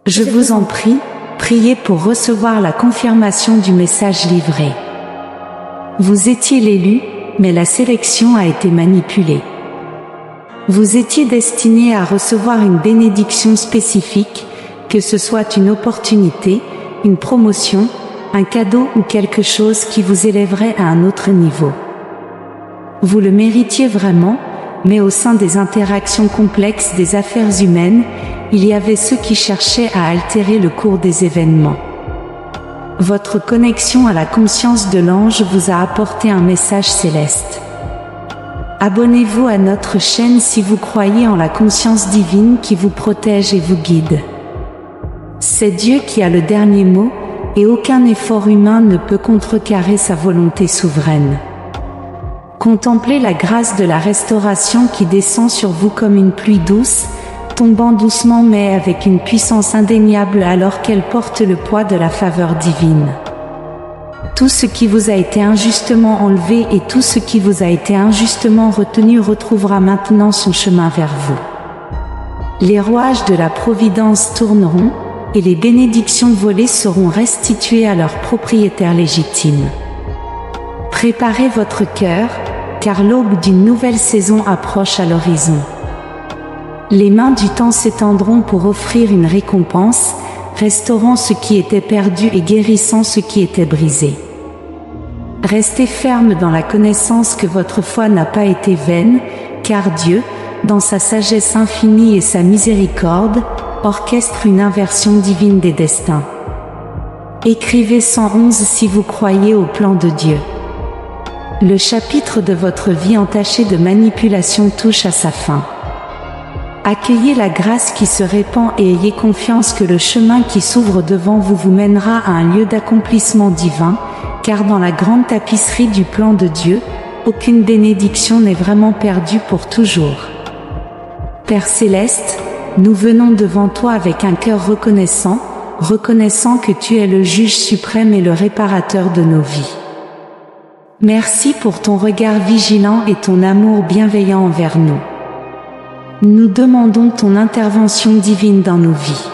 Je vous en prie, priez pour recevoir la confirmation du message livré. Vous étiez l'élu, mais la sélection a été manipulée. Vous étiez destiné à recevoir une bénédiction spécifique, que ce soit une opportunité, une promotion, un cadeau ou quelque chose qui vous élèverait à un autre niveau. Vous le méritiez vraiment, mais au sein des interactions complexes des affaires humaines, il y avait ceux qui cherchaient à altérer le cours des événements. Votre connexion à la conscience de l'ange vous a apporté un message céleste. Abonnez-vous à notre chaîne si vous croyez en la conscience divine qui vous protège et vous guide. C'est Dieu qui a le dernier mot, et aucun effort humain ne peut contrecarrer sa volonté souveraine. Contemplez la grâce de la restauration qui descend sur vous comme une pluie douce, tombant doucement mais avec une puissance indéniable alors qu'elle porte le poids de la faveur divine. Tout ce qui vous a été injustement enlevé et tout ce qui vous a été injustement retenu retrouvera maintenant son chemin vers vous. Les rouages de la providence tourneront, et les bénédictions volées seront restituées à leur propriétaire légitime. Préparez votre cœur, car l'aube d'une nouvelle saison approche à l'horizon. Les mains du temps s'étendront pour offrir une récompense, restaurant ce qui était perdu et guérissant ce qui était brisé. Restez ferme dans la connaissance que votre foi n'a pas été vaine, car Dieu, dans sa sagesse infinie et sa miséricorde, orchestre une inversion divine des destins. Écrivez 111 si vous croyez au plan de Dieu. Le chapitre de votre vie entaché de manipulation touche à sa fin. Accueillez la grâce qui se répand et ayez confiance que le chemin qui s'ouvre devant vous vous mènera à un lieu d'accomplissement divin, car dans la grande tapisserie du plan de Dieu, aucune bénédiction n'est vraiment perdue pour toujours. Père céleste, nous venons devant toi avec un cœur reconnaissant que tu es le juge suprême et le réparateur de nos vies. Merci pour ton regard vigilant et ton amour bienveillant envers nous. Nous demandons ton intervention divine dans nos vies.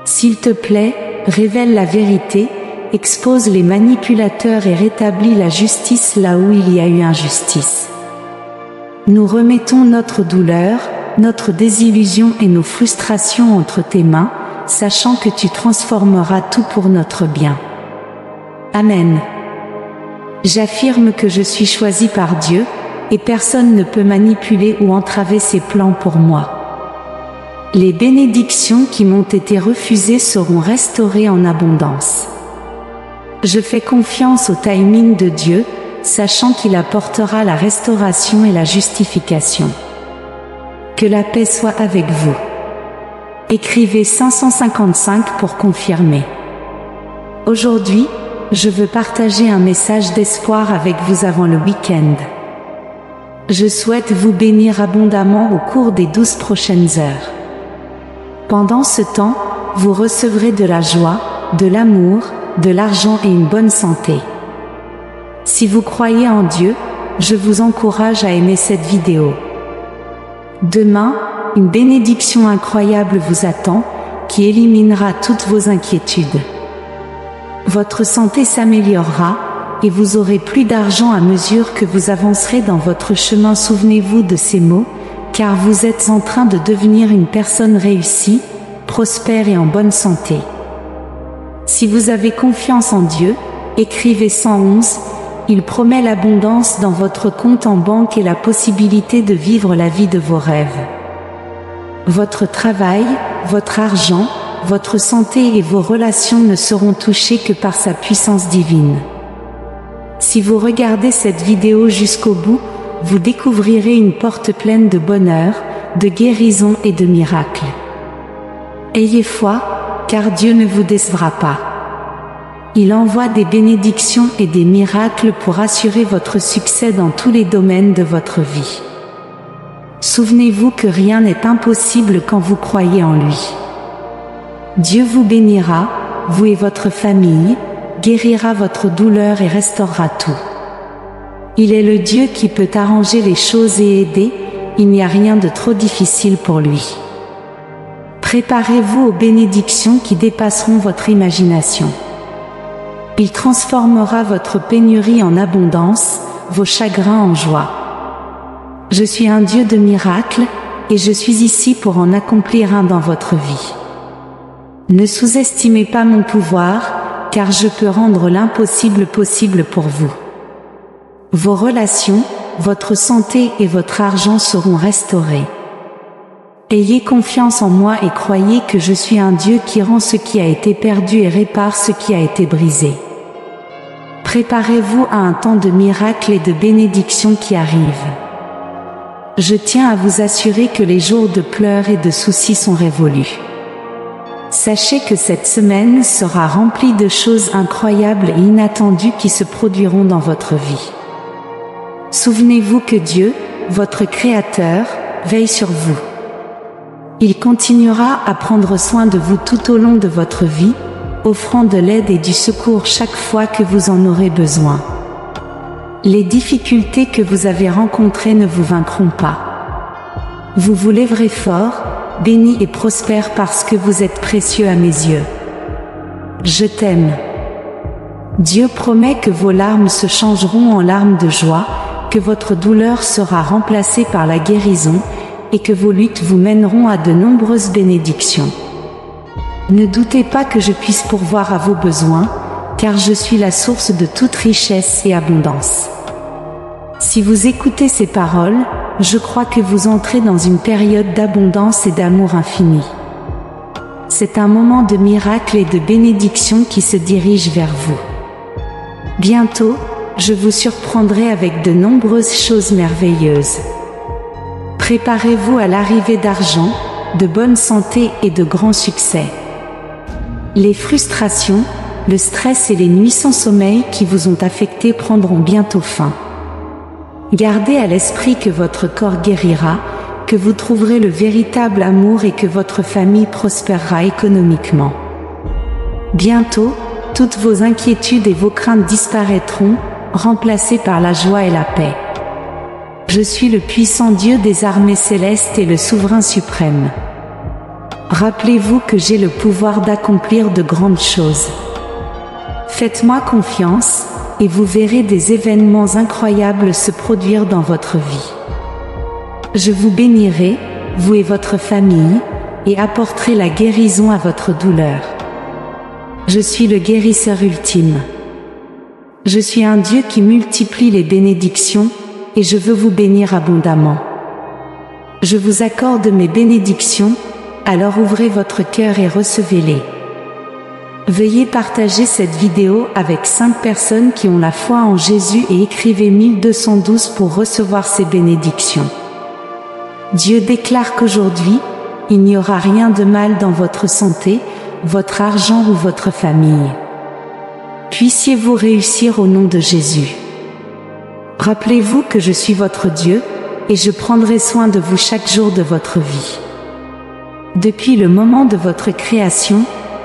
S'il te plaît, révèle la vérité, expose les manipulateurs et rétablis la justice là où il y a eu injustice. Nous remettons notre douleur, notre désillusion et nos frustrations entre tes mains, sachant que tu transformeras tout pour notre bien. Amen. J'affirme que je suis choisi par Dieu, et personne ne peut manipuler ou entraver ses plans pour moi. Les bénédictions qui m'ont été refusées seront restaurées en abondance. Je fais confiance au timing de Dieu, sachant qu'il apportera la restauration et la justification. Que la paix soit avec vous. Écrivez 555 pour confirmer. Aujourd'hui, je veux partager un message d'espoir avec vous avant le week-end. Je souhaite vous bénir abondamment au cours des 12 prochaines heures. Pendant ce temps, vous recevrez de la joie, de l'amour, de l'argent et une bonne santé. Si vous croyez en Dieu, je vous encourage à aimer cette vidéo. Demain, une bénédiction incroyable vous attend, qui éliminera toutes vos inquiétudes. Votre santé s'améliorera, et vous aurez plus d'argent à mesure que vous avancerez dans votre chemin. Souvenez-vous de ces mots, car vous êtes en train de devenir une personne réussie, prospère et en bonne santé. Si vous avez confiance en Dieu, écrivez 111, il promet l'abondance dans votre compte en banque et la possibilité de vivre la vie de vos rêves. Votre travail, votre argent, votre santé et vos relations ne seront touchés que par sa puissance divine. Si vous regardez cette vidéo jusqu'au bout, vous découvrirez une porte pleine de bonheur, de guérison et de miracles. Ayez foi, car Dieu ne vous décevra pas. Il envoie des bénédictions et des miracles pour assurer votre succès dans tous les domaines de votre vie. Souvenez-vous que rien n'est impossible quand vous croyez en lui. Dieu vous bénira, vous et votre famille, guérira votre douleur et restaurera tout. Il est le Dieu qui peut arranger les choses et aider, il n'y a rien de trop difficile pour lui. Préparez-vous aux bénédictions qui dépasseront votre imagination. Il transformera votre pénurie en abondance, vos chagrins en joie. Je suis un Dieu de miracles, et je suis ici pour en accomplir un dans votre vie. Ne sous-estimez pas mon pouvoir, car je peux rendre l'impossible possible pour vous. Vos relations, votre santé et votre argent seront restaurés. Ayez confiance en moi et croyez que je suis un Dieu qui rend ce qui a été perdu et répare ce qui a été brisé. Préparez-vous à un temps de miracles et de bénédictions qui arrivent. Je tiens à vous assurer que les jours de pleurs et de soucis sont révolus. Sachez que cette semaine sera remplie de choses incroyables et inattendues qui se produiront dans votre vie. Souvenez-vous que Dieu, votre Créateur, veille sur vous. Il continuera à prendre soin de vous tout au long de votre vie, offrant de l'aide et du secours chaque fois que vous en aurez besoin. Les difficultés que vous avez rencontrées ne vous vaincront pas. Vous vous lèverez fort, béni et prospère parce que vous êtes précieux à mes yeux. Je t'aime. Dieu promet que vos larmes se changeront en larmes de joie, que votre douleur sera remplacée par la guérison, et que vos luttes vous mèneront à de nombreuses bénédictions. Ne doutez pas que je puisse pourvoir à vos besoins, car je suis la source de toute richesse et abondance. Si vous écoutez ces paroles, je crois que vous entrez dans une période d'abondance et d'amour infini. C'est un moment de miracle et de bénédiction qui se dirige vers vous. Bientôt, je vous surprendrai avec de nombreuses choses merveilleuses. Préparez-vous à l'arrivée d'argent, de bonne santé et de grands succès. Les frustrations, le stress et les nuits sans sommeil qui vous ont affecté prendront bientôt fin. Gardez à l'esprit que votre corps guérira, que vous trouverez le véritable amour et que votre famille prospérera économiquement. Bientôt, toutes vos inquiétudes et vos craintes disparaîtront, remplacées par la joie et la paix. Je suis le puissant Dieu des armées célestes et le souverain suprême. Rappelez-vous que j'ai le pouvoir d'accomplir de grandes choses. Faites-moi confiance, et vous verrez des événements incroyables se produire dans votre vie. Je vous bénirai, vous et votre famille, et apporterai la guérison à votre douleur. Je suis le guérisseur ultime. Je suis un Dieu qui multiplie les bénédictions, et je veux vous bénir abondamment. Je vous accorde mes bénédictions, alors ouvrez votre cœur et recevez-les. Veuillez partager cette vidéo avec 5 personnes qui ont la foi en Jésus et écrivez 1212 pour recevoir ces bénédictions. Dieu déclare qu'aujourd'hui, il n'y aura rien de mal dans votre santé, votre argent ou votre famille. Puissiez-vous réussir au nom de Jésus. Rappelez-vous que je suis votre Dieu, et je prendrai soin de vous chaque jour de votre vie. Depuis le moment de votre création,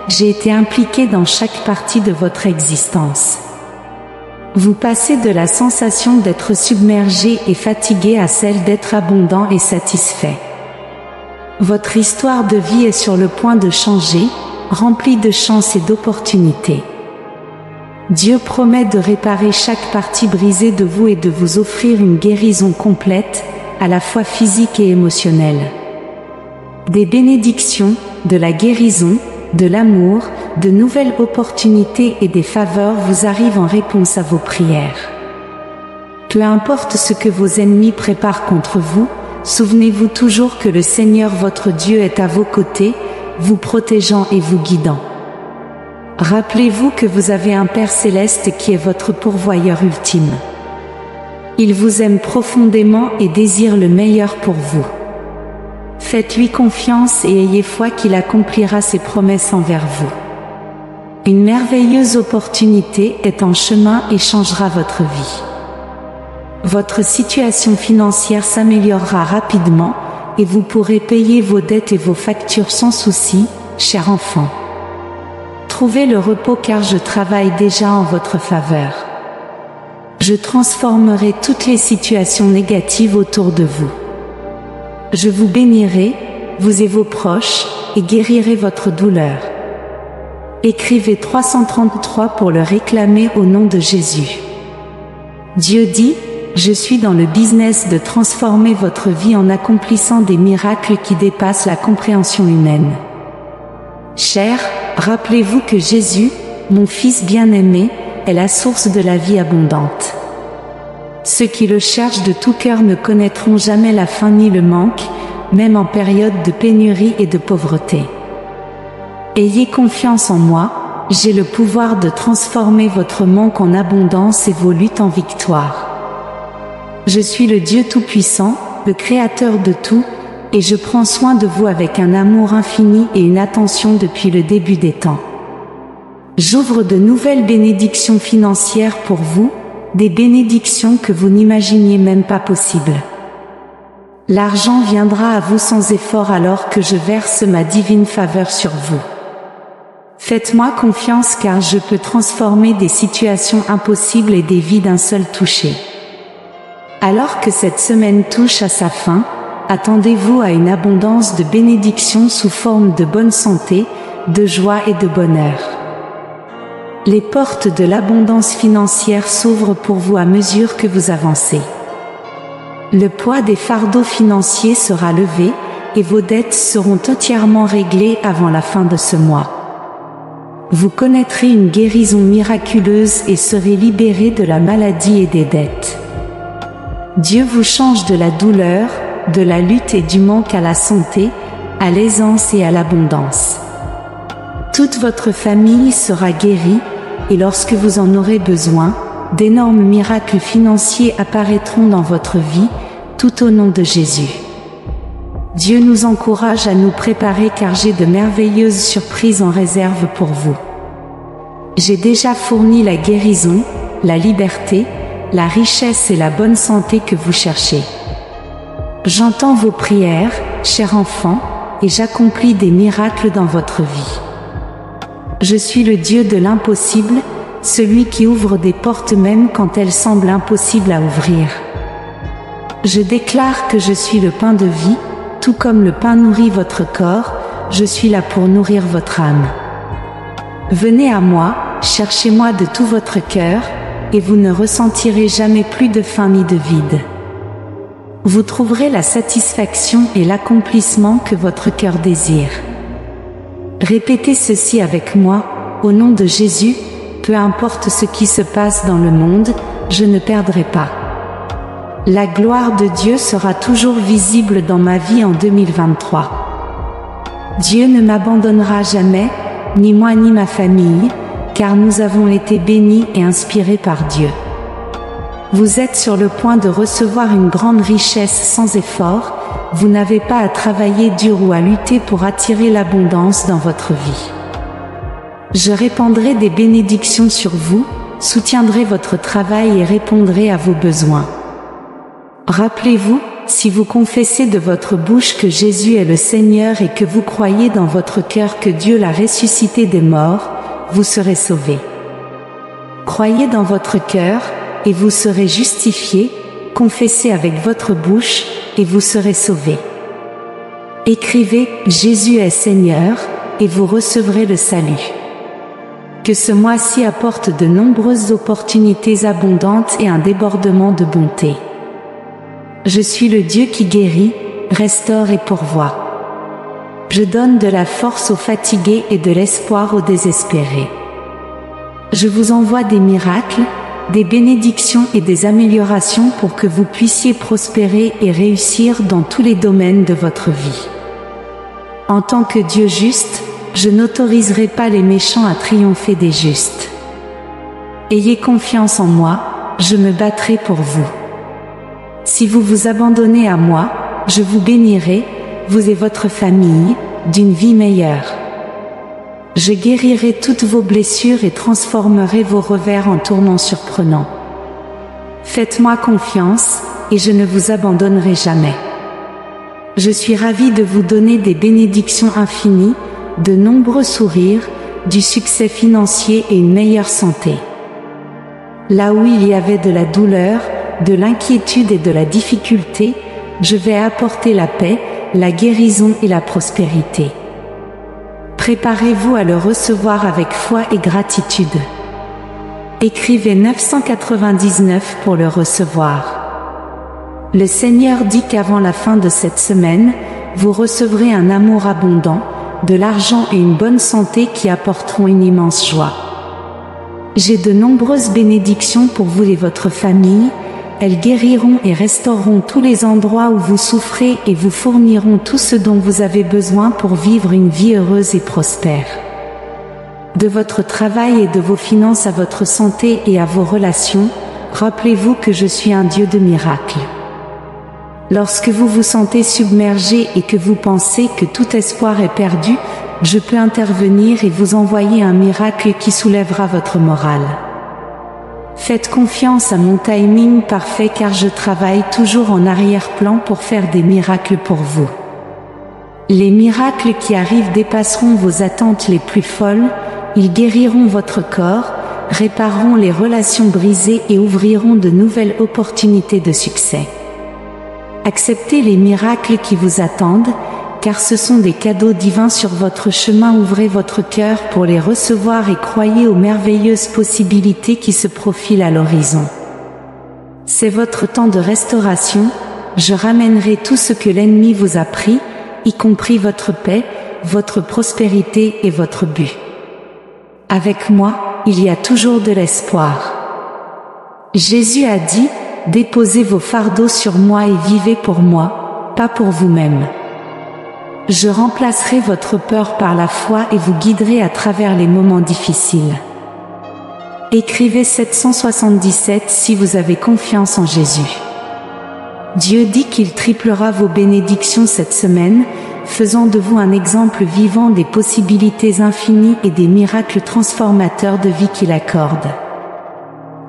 j'ai été impliqué dans chaque partie de votre existence. Vous passez de la sensation d'être submergé et fatigué à celle d'être abondant et satisfait. Votre histoire de vie est sur le point de changer, remplie de chance et d'opportunités. Dieu promet de réparer chaque partie brisée de vous et de vous offrir une guérison complète, à la fois physique et émotionnelle. Des bénédictions, de la guérison, de l'amour, de nouvelles opportunités et des faveurs vous arrivent en réponse à vos prières. Peu importe ce que vos ennemis préparent contre vous, souvenez-vous toujours que le Seigneur votre Dieu est à vos côtés, vous protégeant et vous guidant. Rappelez-vous que vous avez un Père céleste qui est votre pourvoyeur ultime. Il vous aime profondément et désire le meilleur pour vous. Faites-lui confiance et ayez foi qu'il accomplira ses promesses envers vous. Une merveilleuse opportunité est en chemin et changera votre vie. Votre situation financière s'améliorera rapidement et vous pourrez payer vos dettes et vos factures sans souci, cher enfant. Trouvez le repos car je travaille déjà en votre faveur. Je transformerai toutes les situations négatives autour de vous. Je vous bénirai, vous et vos proches, et guérirai votre douleur. Écrivez 333 pour le réclamer au nom de Jésus. Dieu dit, je suis dans le business de transformer votre vie en accomplissant des miracles qui dépassent la compréhension humaine. Chers, rappelez-vous que Jésus, mon Fils bien-aimé, est la source de la vie abondante. Ceux qui le cherchent de tout cœur ne connaîtront jamais la faim ni le manque, même en période de pénurie et de pauvreté. Ayez confiance en moi, j'ai le pouvoir de transformer votre manque en abondance et vos luttes en victoire. Je suis le Dieu Tout-Puissant, le Créateur de tout, et je prends soin de vous avec un amour infini et une attention depuis le début des temps. J'ouvre de nouvelles bénédictions financières pour vous, des bénédictions que vous n'imaginiez même pas possibles. L'argent viendra à vous sans effort alors que je verse ma divine faveur sur vous. Faites-moi confiance car je peux transformer des situations impossibles et des vies d'un seul toucher. Alors que cette semaine touche à sa fin, attendez-vous à une abondance de bénédictions sous forme de bonne santé, de joie et de bonheur. Les portes de l'abondance financière s'ouvrent pour vous à mesure que vous avancez. Le poids des fardeaux financiers sera levé et vos dettes seront entièrement réglées avant la fin de ce mois. Vous connaîtrez une guérison miraculeuse et serez libérés de la maladie et des dettes. Dieu vous change de la douleur, de la lutte et du manque à la santé, à l'aisance et à l'abondance. Toute votre famille sera guérie, et lorsque vous en aurez besoin, d'énormes miracles financiers apparaîtront dans votre vie, tout au nom de Jésus. Dieu nous encourage à nous préparer car j'ai de merveilleuses surprises en réserve pour vous. J'ai déjà fourni la guérison, la liberté, la richesse et la bonne santé que vous cherchez. J'entends vos prières, chers enfants, et j'accomplis des miracles dans votre vie. Je suis le Dieu de l'impossible, celui qui ouvre des portes même quand elles semblent impossibles à ouvrir. Je déclare que je suis le pain de vie, tout comme le pain nourrit votre corps, je suis là pour nourrir votre âme. Venez à moi, cherchez-moi de tout votre cœur, et vous ne ressentirez jamais plus de faim ni de vide. Vous trouverez la satisfaction et l'accomplissement que votre cœur désire. Répétez ceci avec moi, au nom de Jésus, peu importe ce qui se passe dans le monde, je ne perdrai pas. La gloire de Dieu sera toujours visible dans ma vie en 2023. Dieu ne m'abandonnera jamais, ni moi ni ma famille, car nous avons été bénis et inspirés par Dieu. Vous êtes sur le point de recevoir une grande richesse sans effort, vous n'avez pas à travailler dur ou à lutter pour attirer l'abondance dans votre vie. Je répandrai des bénédictions sur vous, soutiendrai votre travail et répondrai à vos besoins. Rappelez-vous, si vous confessez de votre bouche que Jésus est le Seigneur et que vous croyez dans votre cœur que Dieu l'a ressuscité des morts, vous serez sauvés. Croyez dans votre cœur, et vous serez justifiés, confessez avec votre bouche, et vous serez sauvés. Écrivez « Jésus est Seigneur » et vous recevrez le salut. Que ce mois-ci apporte de nombreuses opportunités abondantes et un débordement de bonté. Je suis le Dieu qui guérit, restaure et pourvoit. Je donne de la force aux fatigués et de l'espoir aux désespérés. Je vous envoie des miracles, des bénédictions et des améliorations pour que vous puissiez prospérer et réussir dans tous les domaines de votre vie. En tant que Dieu juste, je n'autoriserai pas les méchants à triompher des justes. Ayez confiance en moi, je me battrai pour vous. Si vous vous abandonnez à moi, je vous bénirai, vous et votre famille, d'une vie meilleure. Je guérirai toutes vos blessures et transformerai vos revers en tournants surprenants. Faites-moi confiance, et je ne vous abandonnerai jamais. Je suis ravi de vous donner des bénédictions infinies, de nombreux sourires, du succès financier et une meilleure santé. Là où il y avait de la douleur, de l'inquiétude et de la difficulté, je vais apporter la paix, la guérison et la prospérité. Préparez-vous à le recevoir avec foi et gratitude. Écrivez 999 pour le recevoir. Le Seigneur dit qu'avant la fin de cette semaine, vous recevrez un amour abondant, de l'argent et une bonne santé qui apporteront une immense joie. J'ai de nombreuses bénédictions pour vous et votre famille. Elles guériront et restaureront tous les endroits où vous souffrez et vous fourniront tout ce dont vous avez besoin pour vivre une vie heureuse et prospère. De votre travail et de vos finances à votre santé et à vos relations, rappelez-vous que je suis un Dieu de miracles. Lorsque vous vous sentez submergé et que vous pensez que tout espoir est perdu, je peux intervenir et vous envoyer un miracle qui soulèvera votre morale. Faites confiance à mon timing parfait car je travaille toujours en arrière-plan pour faire des miracles pour vous. Les miracles qui arrivent dépasseront vos attentes les plus folles, ils guériront votre corps, répareront les relations brisées et ouvriront de nouvelles opportunités de succès. Acceptez les miracles qui vous attendent, car ce sont des cadeaux divins sur votre chemin. Ouvrez votre cœur pour les recevoir et croyez aux merveilleuses possibilités qui se profilent à l'horizon. C'est votre temps de restauration, je ramènerai tout ce que l'ennemi vous a pris, y compris votre paix, votre prospérité et votre but. Avec moi, il y a toujours de l'espoir. Jésus a dit, « Déposez vos fardeaux sur moi et vivez pour moi, pas pour vous-même. » Je remplacerai votre peur par la foi et vous guiderai à travers les moments difficiles. Écrivez 777 si vous avez confiance en Jésus. Dieu dit qu'il triplera vos bénédictions cette semaine, faisant de vous un exemple vivant des possibilités infinies et des miracles transformateurs de vie qu'il accorde.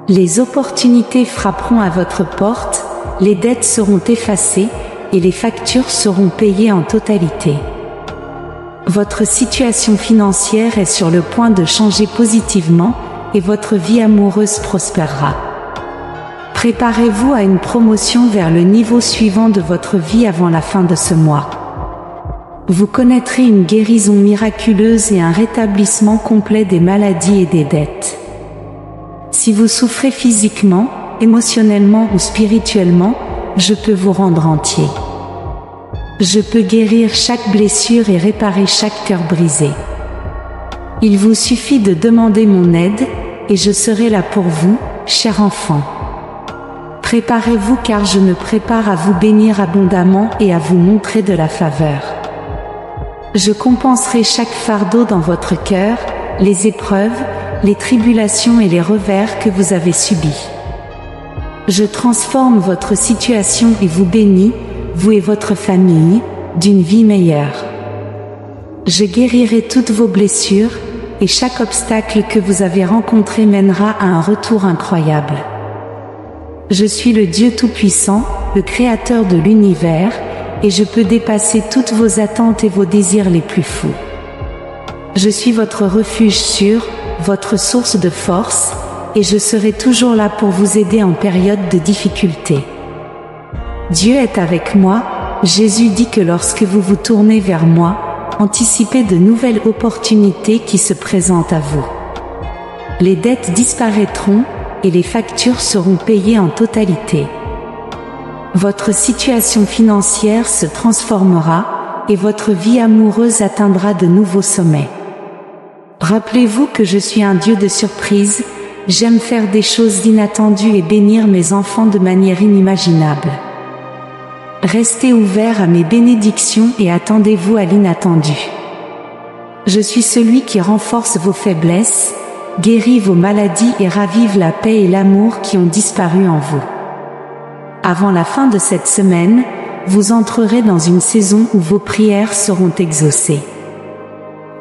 Les opportunités frapperont à votre porte, les dettes seront effacées, et les factures seront payées en totalité. Votre situation financière est sur le point de changer positivement et votre vie amoureuse prospérera. Préparez-vous à une promotion vers le niveau suivant de votre vie avant la fin de ce mois. Vous connaîtrez une guérison miraculeuse et un rétablissement complet des maladies et des dettes. Si vous souffrez physiquement, émotionnellement ou spirituellement, je peux vous rendre entier. Je peux guérir chaque blessure et réparer chaque cœur brisé. Il vous suffit de demander mon aide, et je serai là pour vous, cher enfant. Préparez-vous car je me prépare à vous bénir abondamment et à vous montrer de la faveur. Je compenserai chaque fardeau dans votre cœur, les épreuves, les tribulations et les revers que vous avez subis. Je transforme votre situation et vous bénis, vous et votre famille, d'une vie meilleure. Je guérirai toutes vos blessures, et chaque obstacle que vous avez rencontré mènera à un retour incroyable. Je suis le Dieu Tout-Puissant, le Créateur de l'univers, et je peux dépasser toutes vos attentes et vos désirs les plus fous. Je suis votre refuge sûr, votre source de force, et je serai toujours là pour vous aider en période de difficulté. Dieu est avec moi, Jésus dit que lorsque vous vous tournez vers moi, anticipez de nouvelles opportunités qui se présentent à vous. Les dettes disparaîtront, et les factures seront payées en totalité. Votre situation financière se transformera, et votre vie amoureuse atteindra de nouveaux sommets. Rappelez-vous que je suis un Dieu de surprise, j'aime faire des choses inattendues et bénir mes enfants de manière inimaginable. Restez ouverts à mes bénédictions et attendez-vous à l'inattendu. Je suis celui qui renforce vos faiblesses, guérit vos maladies et ravive la paix et l'amour qui ont disparu en vous. Avant la fin de cette semaine, vous entrerez dans une saison où vos prières seront exaucées.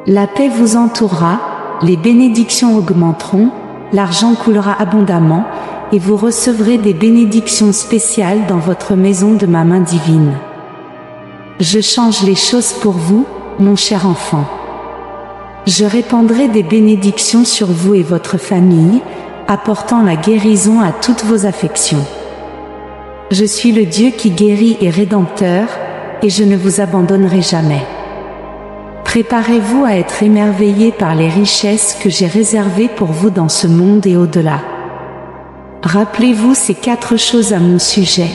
La paix vous entourera, les bénédictions augmenteront, l'argent coulera abondamment, et vous recevrez des bénédictions spéciales dans votre maison de ma main divine. Je change les choses pour vous, mon cher enfant. Je répandrai des bénédictions sur vous et votre famille, apportant la guérison à toutes vos affections. Je suis le Dieu qui guérit et rédempteur, et je ne vous abandonnerai jamais. Préparez-vous à être émerveillés par les richesses que j'ai réservées pour vous dans ce monde et au-delà. Rappelez-vous ces 4 choses à mon sujet.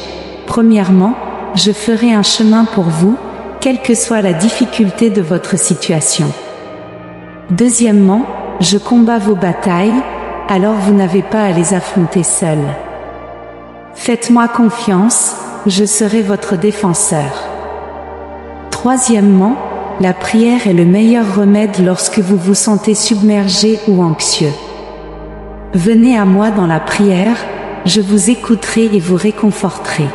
Premièrement, je ferai un chemin pour vous, quelle que soit la difficulté de votre situation. Deuxièmement, je combats vos batailles, alors vous n'avez pas à les affronter seul. Faites-moi confiance, je serai votre défenseur. Troisièmement, la prière est le meilleur remède lorsque vous vous sentez submergé ou anxieux. Venez à moi dans la prière, je vous écouterai et vous réconforterai.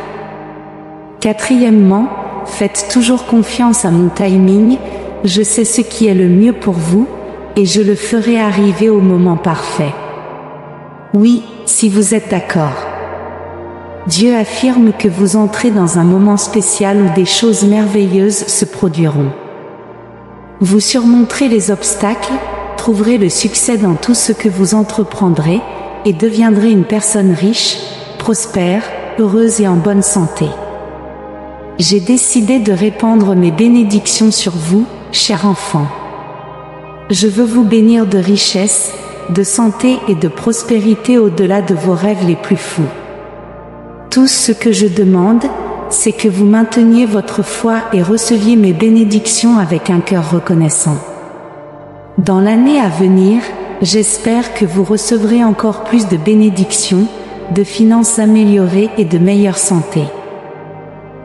Quatrièmement, faites toujours confiance à mon timing, je sais ce qui est le mieux pour vous, et je le ferai arriver au moment parfait. Oui, si vous êtes d'accord. Dieu affirme que vous entrez dans un moment spécial où des choses merveilleuses se produiront. Vous surmonterez les obstacles, trouverez le succès dans tout ce que vous entreprendrez, et deviendrez une personne riche, prospère, heureuse et en bonne santé. J'ai décidé de répandre mes bénédictions sur vous, chers enfants. Je veux vous bénir de richesse, de santé et de prospérité au-delà de vos rêves les plus fous. Tout ce que je demande, c'est que vous mainteniez votre foi et receviez mes bénédictions avec un cœur reconnaissant. Dans l'année à venir, j'espère que vous recevrez encore plus de bénédictions, de finances améliorées et de meilleure santé.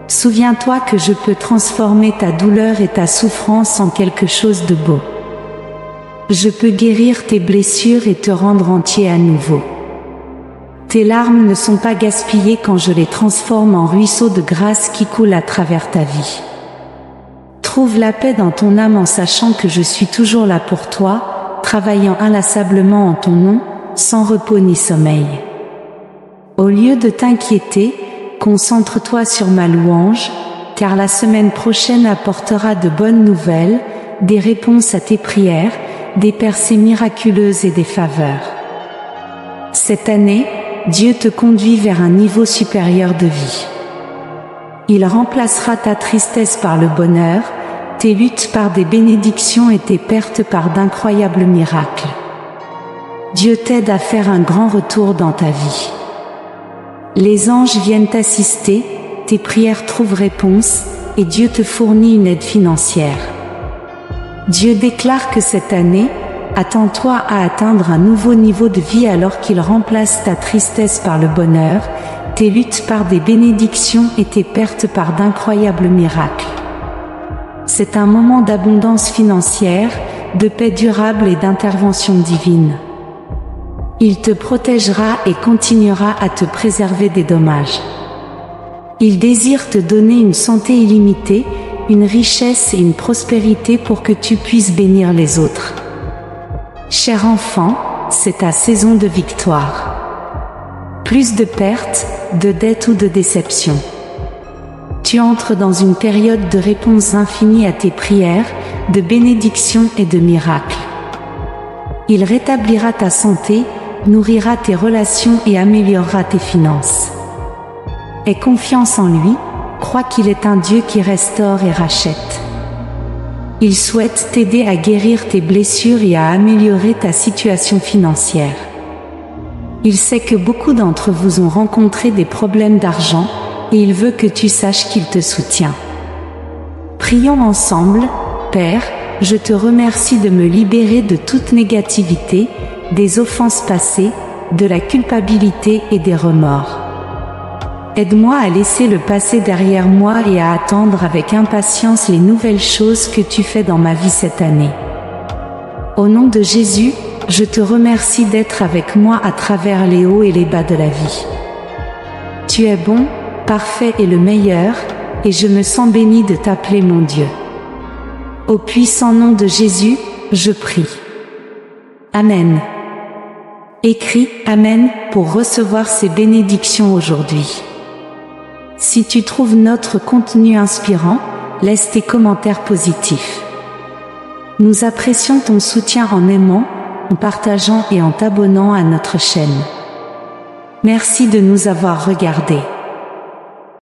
Souviens-toi que je peux transformer ta douleur et ta souffrance en quelque chose de beau. Je peux guérir tes blessures et te rendre entier à nouveau. Tes larmes ne sont pas gaspillées quand je les transforme en ruisseaux de grâce qui coulent à travers ta vie. Trouve la paix dans ton âme en sachant que je suis toujours là pour toi, travaillant inlassablement en ton nom, sans repos ni sommeil. Au lieu de t'inquiéter, concentre-toi sur ma louange, car la semaine prochaine apportera de bonnes nouvelles, des réponses à tes prières, des percées miraculeuses et des faveurs. Cette année, Dieu te conduit vers un niveau supérieur de vie. Il remplacera ta tristesse par le bonheur, tes luttes par des bénédictions et tes pertes par d'incroyables miracles. Dieu t'aide à faire un grand retour dans ta vie. Les anges viennent t'assister, tes prières trouvent réponse, et Dieu te fournit une aide financière. Dieu déclare que cette année, attends-toi à atteindre un nouveau niveau de vie alors qu'il remplace ta tristesse par le bonheur, tes luttes par des bénédictions et tes pertes par d'incroyables miracles. C'est un moment d'abondance financière, de paix durable et d'intervention divine. Il te protégera et continuera à te préserver des dommages. Il désire te donner une santé illimitée, une richesse et une prospérité pour que tu puisses bénir les autres. Cher enfant, c'est ta saison de victoire. Plus de pertes, de dettes ou de déceptions. Tu entres dans une période de réponse infinie à tes prières, de bénédictions et de miracles. Il rétablira ta santé, nourrira tes relations et améliorera tes finances. Aie confiance en lui, crois qu'il est un Dieu qui restaure et rachète. Il souhaite t'aider à guérir tes blessures et à améliorer ta situation financière. Il sait que beaucoup d'entre vous ont rencontré des problèmes d'argent et il veut que tu saches qu'il te soutient. Prions ensemble. Père, je te remercie de me libérer de toute négativité, des offenses passées, de la culpabilité et des remords. Aide-moi à laisser le passé derrière moi et à attendre avec impatience les nouvelles choses que tu fais dans ma vie cette année. Au nom de Jésus, je te remercie d'être avec moi à travers les hauts et les bas de la vie. Tu es bon, parfait et le meilleur, et je me sens béni de t'appeler mon Dieu. Au puissant nom de Jésus, je prie. Amen. Écris « Amen » pour recevoir ces bénédictions aujourd'hui. Si tu trouves notre contenu inspirant, laisse tes commentaires positifs. Nous apprécions ton soutien en aimant, en partageant et en t'abonnant à notre chaîne. Merci de nous avoir regardés.